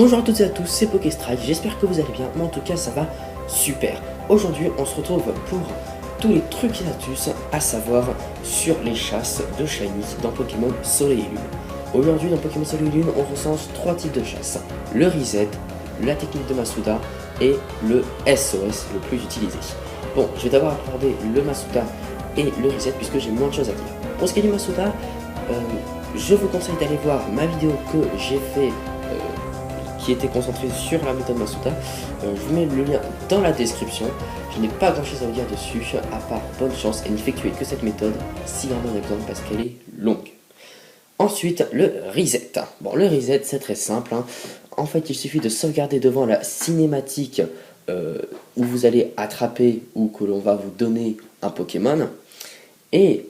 Bonjour à toutes et à tous, c'est Pokéstrike, j'espère que vous allez bien, mais en tout cas ça va super. Aujourd'hui on se retrouve pour tous les trucs et astuces à savoir sur les chasses de Shiny dans Pokémon Soleil et Lune. Aujourd'hui dans Pokémon Soleil et Lune on recense 3 types de chasses, le Reset, la technique de Masuda et le SOS le plus utilisé. Bon, je vais d'abord aborder le Masuda et le Reset puisque j'ai moins de choses à dire. Pour ce qui est du Masuda, je vous conseille d'aller voir ma vidéo que j'ai fait qui était concentrée sur la méthode Masuda. Je vous mets le lien dans la description. Je n'ai pas grand chose à vous dire dessus, à part bonne chance et n'effectuer que cette méthode s'il en a besoin parce qu'elle est longue. Ensuite, le reset. Bon, le reset c'est très simple. En fait, il suffit de sauvegarder devant la cinématique où vous allez attraper ou que l'on va vous donner un Pokémon. Et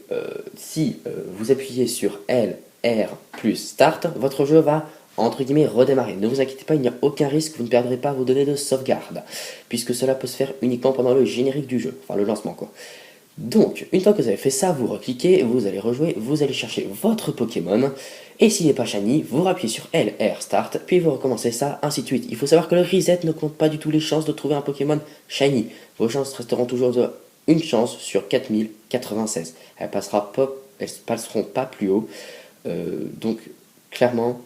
si vous appuyez sur L, R plus Start, votre jeu va entre guillemets redémarrer. Ne vous inquiétez pas, il n'y a aucun risque, vous ne perdrez pas vos données de sauvegarde, puisque cela peut se faire uniquement pendant le générique du jeu, enfin le lancement quoi. Donc, une fois que vous avez fait ça, vous recliquez, vous allez rejouer, vous allez chercher votre Pokémon, et s'il n'est pas shiny, vous rappuyez sur L, R, Start, puis vous recommencez ça, ainsi de suite. Il faut savoir que le reset ne compte pas du tout les chances de trouver un Pokémon shiny. Vos chances resteront toujours de une chance sur 4096. Elles passeront pas plus haut, donc clairement,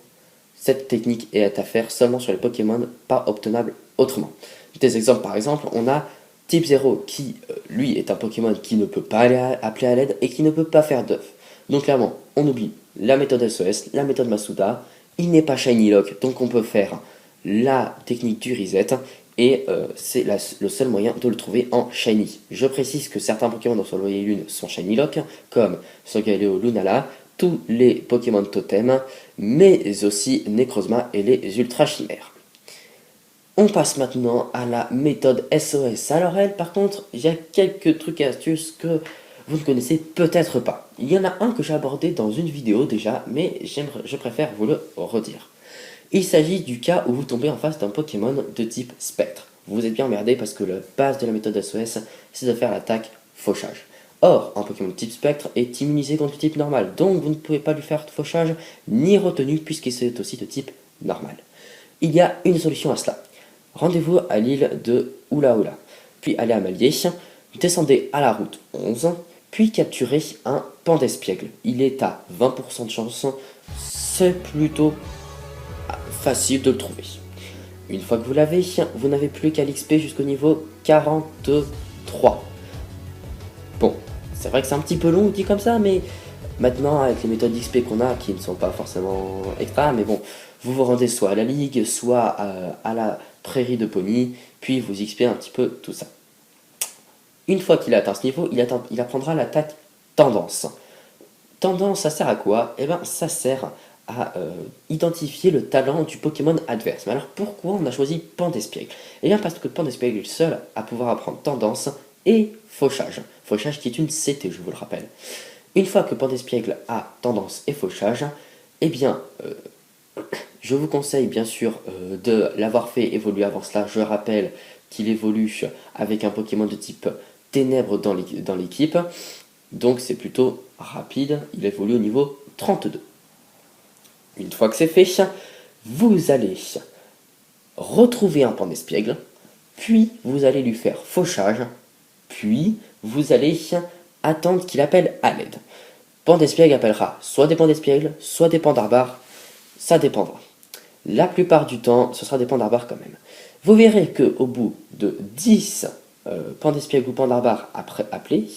cette technique est à faire seulement sur les Pokémon pas obtenables autrement. Des exemples par exemple, on a Type 0 qui, lui, est un Pokémon qui ne peut pas aller appeler à l'aide et qui ne peut pas faire d'œuf. Donc clairement, on oublie la méthode SOS, la méthode Masuda, il n'est pas Shiny Lock, donc on peut faire la technique du reset et c'est le seul moyen de le trouver en Shiny. Je précise que certains Pokémon dans Soleil et Lune sont Shiny Lock, comme Solgaleo Lunala, tous les Pokémon Totem, mais aussi Necrozma et les Ultra Chimères. On passe maintenant à la méthode SOS. Alors elle, par contre, il y a quelques trucs et astuces que vous ne connaissez peut-être pas. Il y en a un que j'ai abordé dans une vidéo déjà, mais je préfère vous le redire. Il s'agit du cas où vous tombez en face d'un Pokémon de type Spectre. Vous êtes bien emmerdé parce que la base de la méthode SOS, c'est de faire l'attaque fauchage. Or, un Pokémon de type Spectre est immunisé contre le type normal, donc vous ne pouvez pas lui faire de fauchage ni retenue puisqu'il est aussi de type normal. Il y a une solution à cela. Rendez-vous à l'île de Oula Oula, puis allez à Malier, descendez à la route 11, puis capturez un Pandespiègle. Il est à 20% de chance, c'est plutôt facile de le trouver. Une fois que vous l'avez, vous n'avez plus qu'à l'XP jusqu'au niveau 43. Bon, c'est vrai que c'est un petit peu long dit comme ça, mais maintenant avec les méthodes XP qu'on a, qui ne sont pas forcément extra, mais bon, vous vous rendez soit à la ligue, soit à la prairie de Pony, puis vous XP un petit peu tout ça. Une fois qu'il a atteint ce niveau, il apprendra l'attaque tendance. Tendance, ça sert à quoi? Eh bien, ça sert à identifier le talent du Pokémon adverse. Mais alors pourquoi on a choisi Pandespiègle? Eh bien parce que Pandespiègle est le seul à pouvoir apprendre tendance et fauchage. Fauchage qui est une CT, je vous le rappelle. Une fois que Pandespiègle a tendance et fauchage, eh bien, je vous conseille bien sûr de l'avoir fait évoluer avant cela. Je rappelle qu'il évolue avec un Pokémon de type ténèbres dans l'équipe. Donc c'est plutôt rapide, il évolue au niveau 32. Une fois que c'est fait, vous allez retrouver un Pandespiègle, puis vous allez lui faire fauchage, puis vous allez attendre qu'il appelle à l'aide. Pandespiègle appellera soit des Pandespiègles, soit des Pandarbars, ça dépendra. La plupart du temps, ce sera des Pandarbars quand même. Vous verrez qu'au bout de 10 Pandespiègles ou Pandarbars appelés,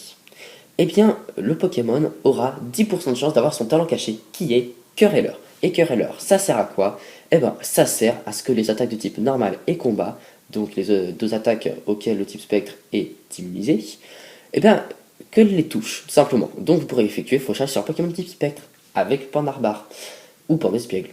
eh bien, le Pokémon aura 10% de chance d'avoir son talent caché, qui est Querelleur. Et Querelleur, ça sert à quoi? Eh bien, ça sert à ce que les attaques de type normal et combat, donc les deux attaques auxquelles le type Spectre est immunisé, eh bien, que les touche, tout simplement. Donc vous pourrez effectuer fauchage sur un Pokémon de type Spectre, avec Pandarbar, ou Pandespiègle.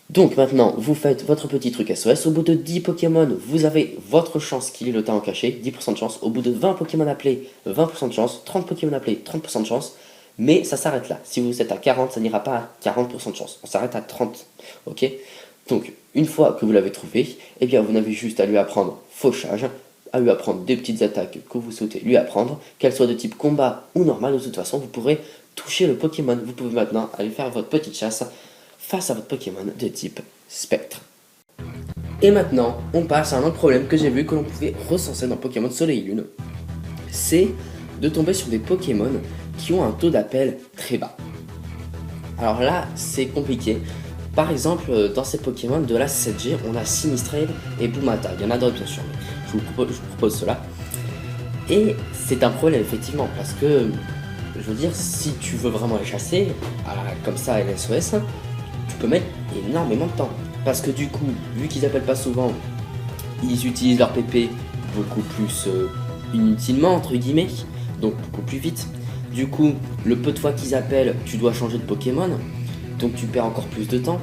Donc maintenant, vous faites votre petit truc SOS, au bout de 10 Pokémon, vous avez votre chance qu'il ait le talent caché, 10% de chance, au bout de 20 Pokémon appelés, 20% de chance, 30 Pokémon appelés, 30% de chance, mais ça s'arrête là. Si vous êtes à 40, ça n'ira pas à 40% de chance, on s'arrête à 30, ok? Donc, une fois que vous l'avez trouvé, eh bien vous n'avez juste à lui apprendre fauchage, à lui apprendre des petites attaques que vous souhaitez lui apprendre, qu'elles soient de type combat ou normal, de toute façon, vous pourrez toucher le Pokémon. Vous pouvez maintenant aller faire votre petite chasse face à votre Pokémon de type Spectre. Et maintenant, on passe à un autre problème que j'ai vu que l'on pouvait recenser dans Pokémon Soleil et Lune. C'est de tomber sur des Pokémon qui ont un taux d'appel très bas. Alors là, c'est compliqué. Par exemple, dans ces Pokémon de la 7G, on a Sinistrel et Boomata. Il y en a d'autres bien sûr, mais je vous propose cela. Et c'est un problème effectivement, parce que, je veux dire, si tu veux vraiment les chasser, comme ça à l'SOS, tu peux mettre énormément de temps. Parce que du coup, vu qu'ils appellent pas souvent, ils utilisent leur PP beaucoup plus inutilement, entre guillemets, donc beaucoup plus vite. Du coup, le peu de fois qu'ils appellent, tu dois changer de Pokémon, donc tu perds encore plus de temps.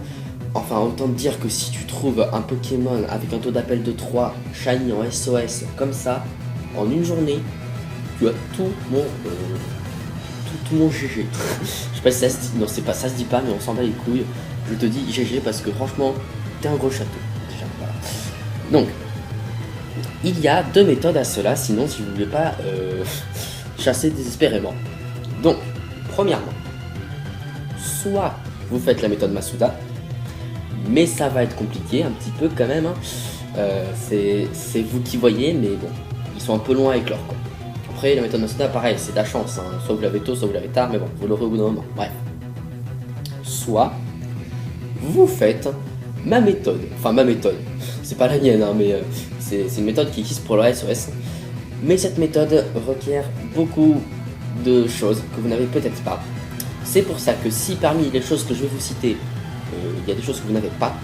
Enfin, autant te dire que si tu trouves un Pokémon avec un taux d'appel de 3, Shiny en SOS, comme ça, en une journée, tu as tout mon GG. Je sais pas si ça se dit, non c'est pas, ça se dit pas, mais on s'en bat les couilles. Je te dis GG parce que franchement, t'es un gros château. Déjà, voilà. Donc, il y a deux méthodes à cela, sinon si vous voulez pas chasser désespérément. Donc, premièrement, soit vous faites la méthode Masuda, mais ça va être compliqué un petit peu quand même. Hein. C'est vous qui voyez, mais bon, ils sont un peu loin avec l'or quoi. Après, la méthode Masuda, pareil, c'est de la chance. Hein. Soit vous l'avez tôt, soit vous l'avez tard, mais bon, vous l'aurez au bout d'un moment. Bref. Soit vous faites ma méthode. Enfin, ma méthode. C'est pas la mienne, hein, mais c'est une méthode qui existe pour le SOS. Mais cette méthode requiert beaucoup de choses que vous n'avez peut-être pas. C'est pour ça que si parmi les choses que je vais vous citer, il y a des choses que vous n'avez pas,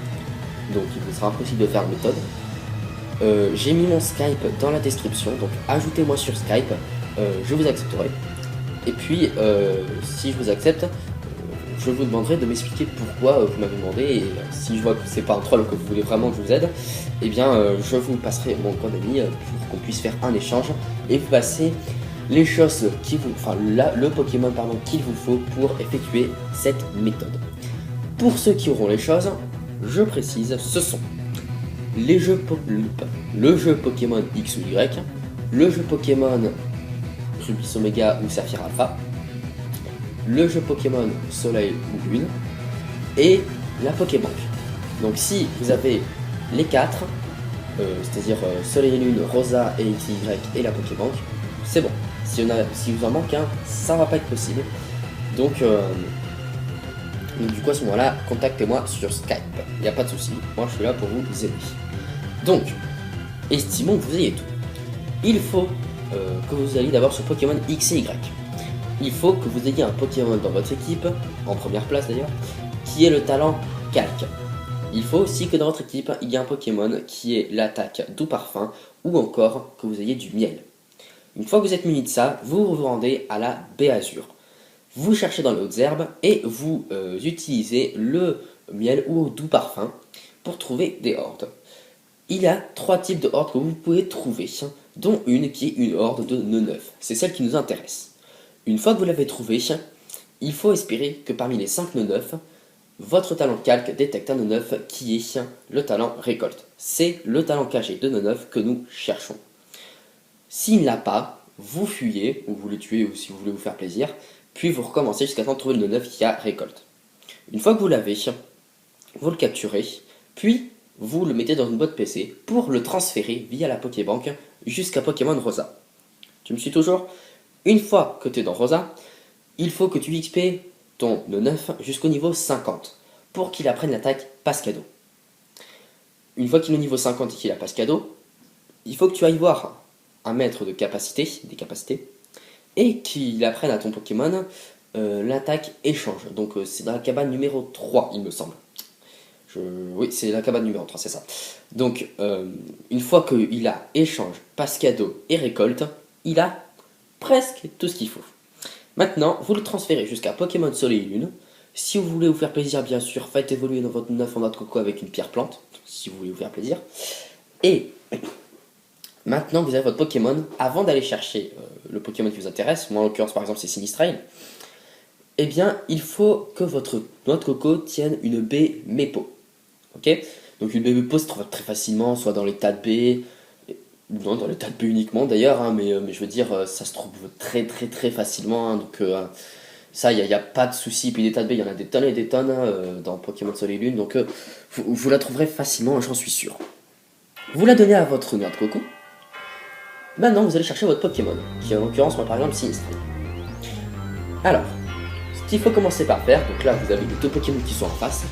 donc il vous sera impossible de faire la méthode, j'ai mis mon Skype dans la description, donc ajoutez-moi sur Skype, je vous accepterai. Et puis, si je vous accepte, je vous demanderai de m'expliquer pourquoi vous m'avez demandé, et si je vois que c'est pas un troll que vous voulez vraiment que je vous aide, eh bien je vous passerai mon code ami pour qu'on puisse faire un échange et vous passer les choses le Pokémon qu'il vous faut pour effectuer cette méthode. Pour ceux qui auront les choses, je précise, ce sont le jeu Pokémon X ou Y, le jeu Pokémon Rubis Omega ou Saphir Alpha, le jeu Pokémon Soleil ou Lune, et la Pokébank. Donc si vous avez les 4, c'est-à-dire Soleil et Lune, Rosa et XY et la Pokébank, c'est bon. Si vous en manque un, ça va pas être possible. Donc du coup à ce moment-là, contactez-moi sur Skype. Il n'y a pas de souci, moi je suis là pour vous aider. Donc, estimons que vous ayez tout. Il faut que vous alliez d'abord sur Pokémon X et Y. Il faut que vous ayez un Pokémon dans votre équipe, en première place d'ailleurs, qui est le talent Calque. Il faut aussi que dans votre équipe, il y ait un Pokémon qui est l'attaque Doux Parfum, ou encore que vous ayez du miel. Une fois que vous êtes muni de ça, vous vous rendez à la baie Azur. Vous cherchez dans les hautes herbes et vous utilisez le miel ou Doux Parfum pour trouver des hordes. Il y a 3 types de hordes que vous pouvez trouver, dont une qui est une horde de nœuds neufs. C'est celle qui nous intéresse. Une fois que vous l'avez trouvée, il faut espérer que parmi les 5 nœuds neufs, votre talent calque détecte un nœud neuf qui est le talent récolte. C'est le talent caché de nœud neuf que nous cherchons. S'il ne l'a pas, vous fuyez, ou vous le tuez, ou si vous voulez vous faire plaisir, puis vous recommencez jusqu'à temps de trouver le nœud neuf qui a récolte. Une fois que vous l'avez, vous le capturez, puis vous le mettez dans une boîte PC pour le transférer via la Pokébank jusqu'à Pokémon Rosa. Tu me suis toujours? Une fois que tu es dans Rosa, il faut que tu XP ton nœud neuf jusqu'au niveau 50 pour qu'il apprenne l'attaque Passe-Cadeau. Une fois qu'il est au niveau 50 et qu'il a Passe-Cadeau, il faut que tu ailles voir un maître des capacités, et qu'il apprenne à ton Pokémon l'attaque échange. Donc c'est dans la cabane numéro 3, il me semble. Oui, c'est la cabane numéro 3, c'est ça. Donc, une fois qu'il a échange, Passe-Cadeau et récolte, il a presque tout ce qu'il faut. Maintenant, vous le transférez jusqu'à Pokémon Soleil et Lune. Si vous voulez vous faire plaisir, bien sûr, faites évoluer votre 9 en noix de coco avec une pierre plante, si vous voulez vous faire plaisir. Et maintenant que vous avez votre Pokémon, avant d'aller chercher le Pokémon qui vous intéresse, moi en l'occurrence par exemple c'est Sinistrel, eh bien il faut que votre noix de coco tienne une baie Mepo. Ok, donc une baie Mepo se trouve très facilement, soit dans les tas de baies, non dans les tas de baies uniquement d'ailleurs, hein, mais je veux dire ça se trouve très facilement, hein, donc ça il n'y a pas de souci. Puis des tas de baies, il y en a des tonnes et des tonnes dans Pokémon Soleil et Lune, donc vous la trouverez facilement, j'en suis sûr. Vous la donnez à votre noix de coco. Maintenant, vous allez chercher votre Pokémon, qui en l'occurrence, moi par exemple, Sinistray. Alors, ce qu'il faut commencer par faire, donc là vous avez les deux Pokémon qui sont en face,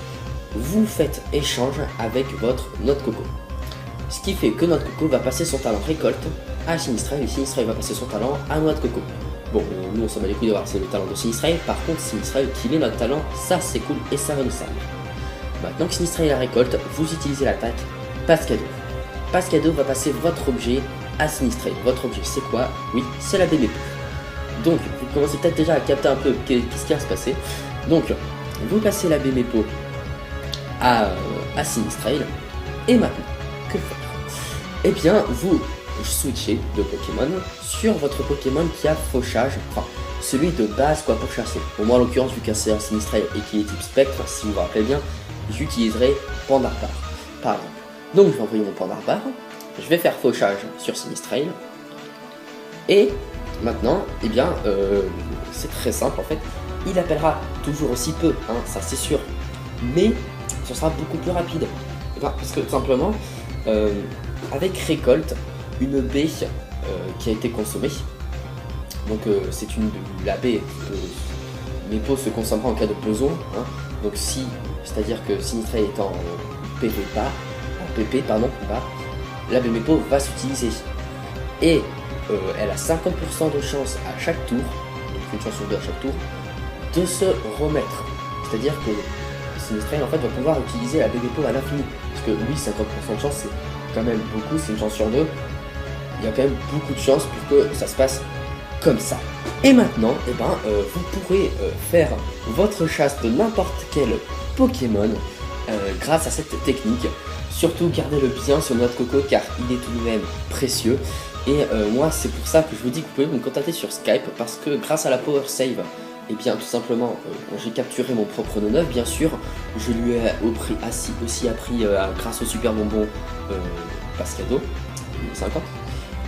vous faites échange avec votre noix de coco. Ce qui fait que noix de coco va passer son talent récolte à Sinistray, et Sinistray va passer son talent à noix de coco. Bon, nous on s'en bat les couilles d'avoir c'est le talent de Sinistray, par contre Sinistray qu'il est notre talent, ça c'est cool et ça va nous servir. Maintenant que Sinistray la récolte, vous utilisez l'attaque Passe Cadeau. Passe Cadeau va passer votre objet à Sinistray. Votre objet c'est quoi? Oui, c'est la bébé. Donc, vous commencez peut-être déjà à capter un peu qu'est-ce qui va se passer. Donc, vous passez la Bémépo à Sinistray. Et maintenant, que faire? Eh bien, vous switchez de Pokémon sur votre Pokémon qui a fauchage, enfin, celui de base quoi pour chasser. Pour moi, en l'occurrence, vu qu'un c'est un Sinistray et qu'il est type Spectre, si vous vous rappelez bien, j'utiliserai Pandarbar, par exemple. Donc, je vais envoyer mon Pandarbar, je vais faire fauchage sur Sinistray. Et maintenant, eh bien, c'est très simple en fait. Il appellera toujours aussi peu, hein, ça c'est sûr, mais ce sera beaucoup plus rapide. Enfin, parce que tout simplement, avec récolte, une baie qui a été consommée, donc c'est la baie, mes pots se consommera en cas de besoin. Hein, donc si, c'est-à-dire que Sinistray est en PP, pardon, la baie Mépo va s'utiliser. Et elle a 50% de chance à chaque tour, donc une chance sur deux à chaque tour, de se remettre. C'est-à-dire que Sinistray en fait va pouvoir utiliser la bébé peau à l'infini. Parce que oui, 50% de chance c'est quand même beaucoup, c'est une chance sur deux. Il y a quand même beaucoup de chance pour que ça se passe comme ça. Et maintenant, eh ben, vous pourrez faire votre chasse de n'importe quel Pokémon grâce à cette technique. Surtout gardez-le bien sur noix de coco car il est tout de même précieux. Et moi c'est pour ça que je vous dis que vous pouvez me contacter sur Skype parce que grâce à la Power Save, et bien tout simplement j'ai capturé mon propre No 9 bien sûr. Je lui ai aussi appris grâce au super bonbon Passe Cadeau 50.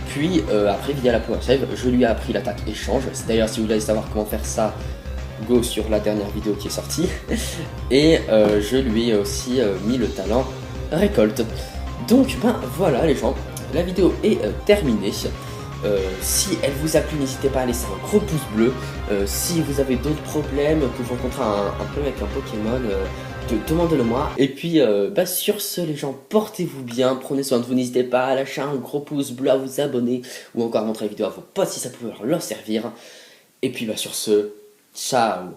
Puis après via la Power Save je lui ai appris l'attaque échange. C'est d'ailleurs si vous voulez savoir comment faire ça, go sur la dernière vidéo qui est sortie. Et je lui ai aussi mis le talent récolte. Donc ben voilà les gens, la vidéo est terminée. Si elle vous a plu, n'hésitez pas à laisser un gros pouce bleu. Si vous avez d'autres problèmes, que vous rencontrez un problème avec un Pokémon, demandez-le moi. Et puis bah, sur ce les gens, portez-vous bien, prenez soin de vous, n'hésitez pas à lâcher un gros pouce bleu, à vous abonner ou encore à montrer la vidéo à vos potes si ça pouvait leur servir. Et puis bah sur ce, ciao.